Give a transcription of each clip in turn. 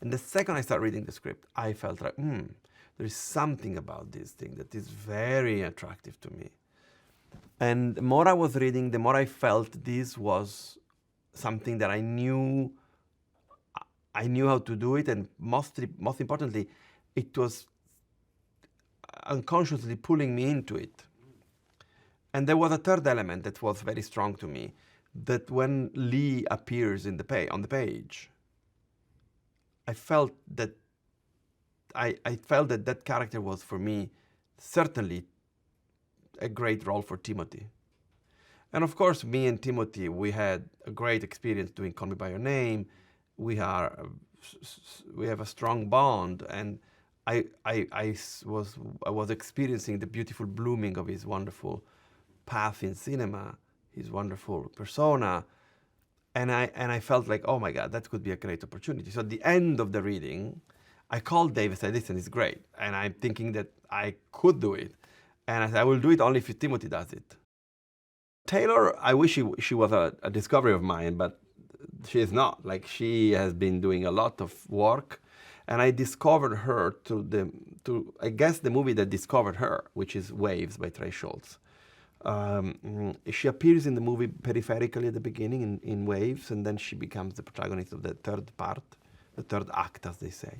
And the second I start reading the script, I felt like, there is something about this thing that is very attractive to me. And the more I was reading, the more I felt this was something that I knew how to do it, and most importantly, it was unconsciously pulling me into it. And there was a third element that was very strong to me, that when Lee appears on the page, I felt that that character was, for me, certainly a great role for Timothy. And of course, me and Timothy, we had a great experience doing Call Me by Your Name. We have a strong bond, and I was experiencing the beautiful blooming of his wonderful path in cinema, his wonderful persona, and I felt like, oh my God, that could be a great opportunity. So at the end of the reading, I called Dave and said, listen, it's great, and I'm thinking that I could do it, and I said, I will do it only if Timothy does it. Taylor, I wish she was a discovery of mine, but she is not. Like, she has been doing a lot of work, and I discovered her I guess the movie that discovered her, which is Waves by Trey Schultz. She appears in the movie peripherically at the beginning in Waves, and then she becomes the protagonist of the third part, the third act, as they say.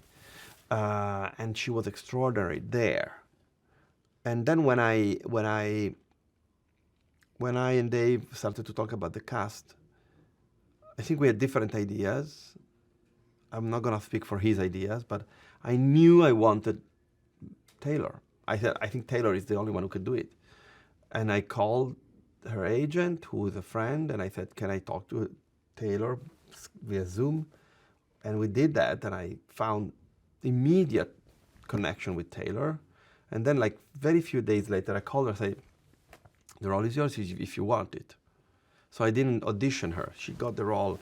And she was extraordinary there. And then when I and Dave started to talk about the cast, I think we had different ideas. I'm not going to speak for his ideas, but I knew I wanted Taylor. I said, I think Taylor is the only one who could do it. And I called her agent, who is a friend, and I said, can I talk to Taylor via Zoom? And we did that, and I found immediate connection with Taylor. And then, like, very few days later, I called her and said, the role is yours if you want it. So I didn't audition her. She got the role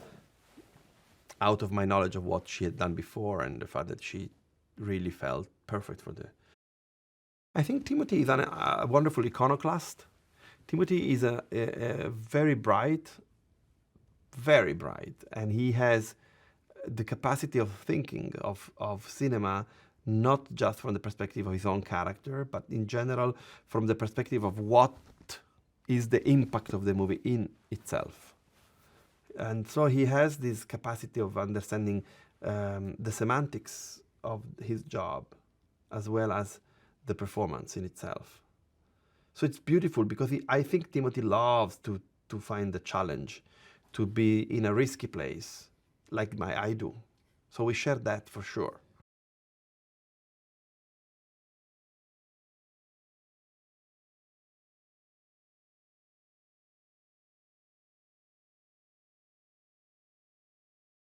out of my knowledge of what she had done before and the fact that she really felt perfect for the... I think Timothy is a wonderful iconoclast. Timothy is a very bright, and he has the capacity of thinking of cinema, not just from the perspective of his own character, but in general from the perspective of what is the impact of the movie in itself. And so he has this capacity of understanding the semantics of his job, as well as the performance in itself. So it's beautiful because I think Timothy loves to find the challenge, to be in a risky place, like I do. So we share that for sure.